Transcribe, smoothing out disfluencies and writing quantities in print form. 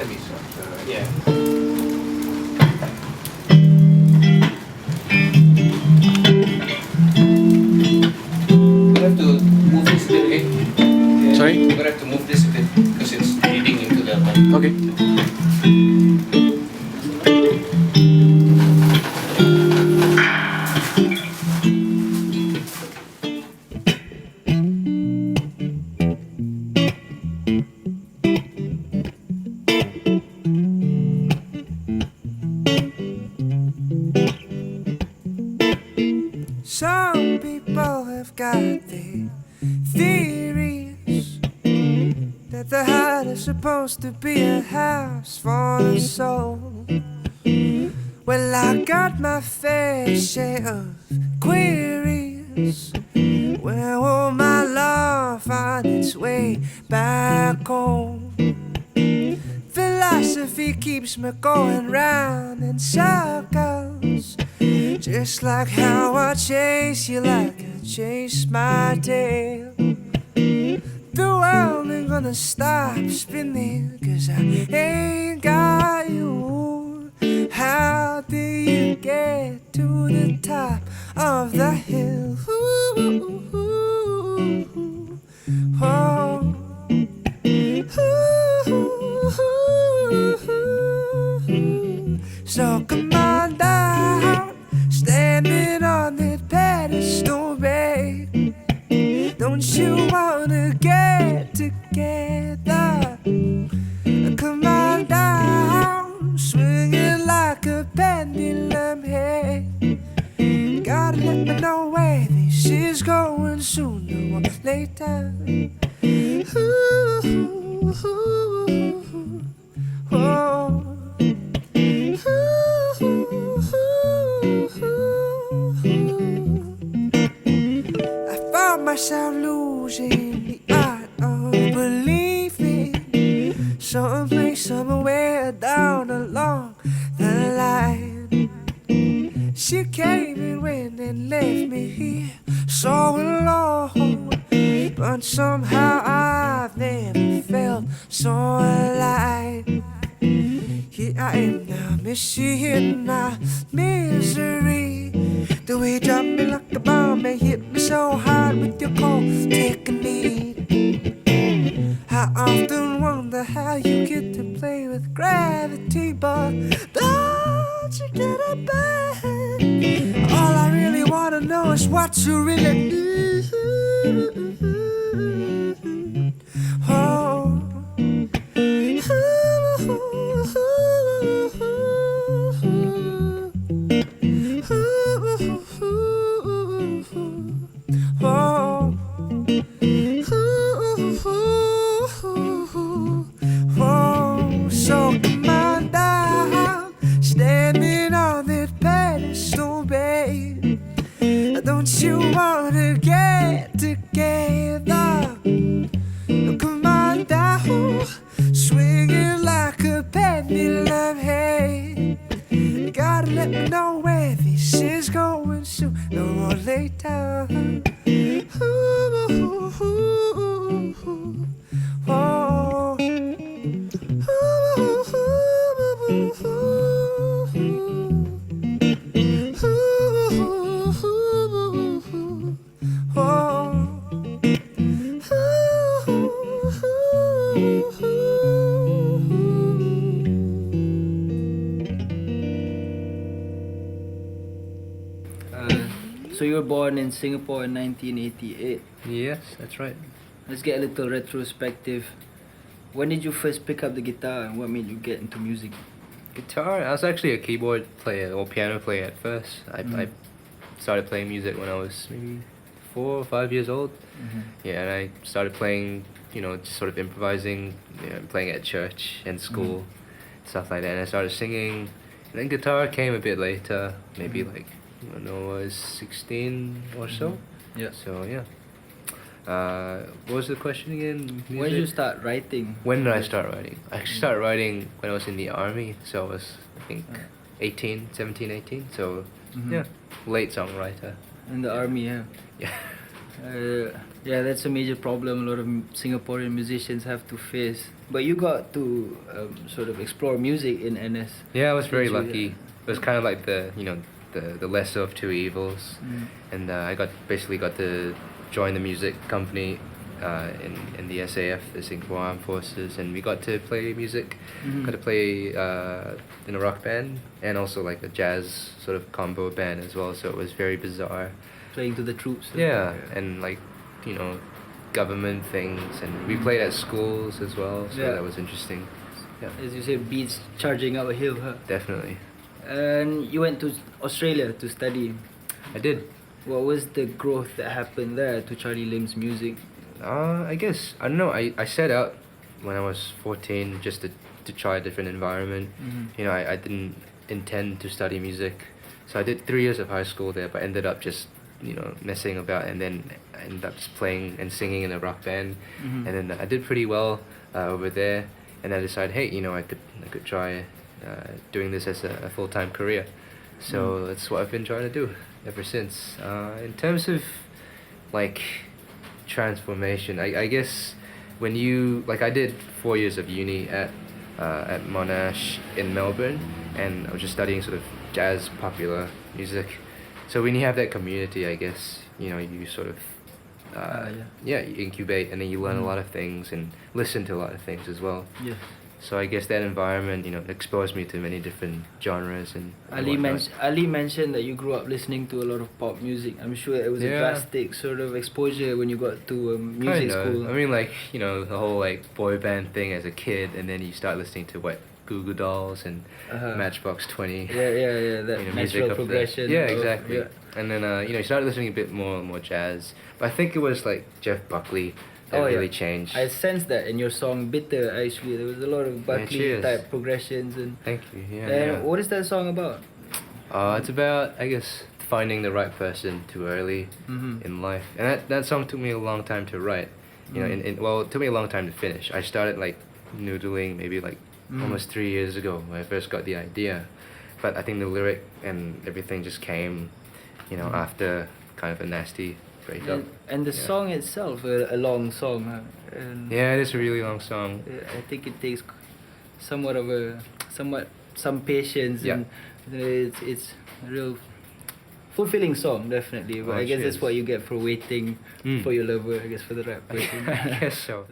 me some. Yeah. We have to move this a bit, okay? Yeah. Sorry? We're gonna have to move this a bit because it's leading into the mic. Okay. Some people have got their theories that the heart is supposed to be a house for the soul. Well, I got my fair share of queries. Where will my love find its way back home? Philosophy keeps me going round in circles, just like how I chase you like I chase my tail. The world ain't gonna stop spinning 'cause I ain't got you. How do you get to the top of the hill? Oh. So come on down, standing on that pedestal, babe. Don't you wanna get together? Come on down, swinging like a pendulum, hey. Gotta let me know where this is going sooner or later. Oh. I found myself losing the art of believing someplace, somewhere down along the line. She came and went and left me here so alone, but somehow I've never felt so alive. Here I am now, missing my misery. The way you drop me like a bomb and hit me so hard with your cold technique. I often wonder how you get to play with gravity, but don't you get it back? All I really wanna know is what you really do. Oh. So come on down, standing on that pedestal, babe. Don't you wanna get together? Come on down, swinging like a pendulum, hey. Gotta let me know where this is going sooner or later. Oh. So you were born in Singapore in 1988. Yes, that's right. Let's get a little retrospective. When did you first pick up the guitar and what made you get into music? Guitar, I was actually a keyboard player or piano player at first. I started playing music when I was maybe 4 or 5 years old. Yeah, and I started playing, just sort of improvising, playing at church and school, stuff like that. And I started singing. And then guitar came a bit later, maybe I was 16 or so. Yeah. So yeah. What was the question again? Music? When did you start writing? When did I start writing? I actually started writing when I was in the army, so I was, I think, 17, 18, so yeah, late songwriter. In the army, yeah. Yeah. Yeah, that's a major problem a lot of Singaporean musicians have to face. But you got to sort of explore music in NS. Yeah, I was very Did you? lucky. It was kind of like the lesser of two evils, and I basically got to join the music company in the SAF, the Singapore Armed Forces, and we got to play music. Got to play in a rock band and also like a jazz sort of combo band as well. So it was very bizarre. Playing to the troops. Yeah, and like government things, and we played at schools as well. So Yeah. that was interesting. Yeah, As you said, beats charging up a hill, huh? definitely. And you went to Australia to study. I did. What was the growth that happened there to Charlie Lim's music? I guess I don't know. I set out when I was 14 just to try a different environment. I didn't intend to study music, so I did 3 years of high school there, but ended up just messing about, and then I ended up just playing and singing in a rock band, and then I did pretty well over there, and I decided, hey, I could try doing this as a full-time career. So that's what I've been trying to do ever since. In terms of like transformation, I guess when I did 4 years of uni at Monash in Melbourne, and I was just studying sort of jazz popular music. So when you have that community, I guess you sort of you incubate, and then you learn a lot of things and listen to a lot of things as well. Yeah. So I guess that environment exposed me to many different genres and whatnot. Ali mentioned that you grew up listening to a lot of pop music. I'm sure it was a Yeah. drastic sort of exposure when you got to music Kinda. school. I mean, like the whole like boy band thing as a kid, and then you start listening to Goo Goo Dolls and Matchbox 20. Yeah. That Music natural of progression. Yeah, of- exactly. yeah. And then you started listening a bit more jazz. But I think it was like Jeff Buckley that really changed. I sensed that in your song Bitter. Actually, there was a lot of Buckley cheers. type progressions and. Thank you. Yeah. And yeah. what is that song about? It's about, I guess, finding the right person too early in life, and that song took me a long time to write. It took me a long time to finish. I started like noodling maybe like almost 3 years ago when I first got the idea, but I think the lyric and everything just came, after kind of a nasty breakup. And the song itself, a long song. Huh? And Yeah, it is a really long song. I think it takes some patience, Yeah. and it's a real fulfilling song, definitely. But Oh, I guess that's cheers. what you get for waiting for your lover. I guess for the right person. I guess so.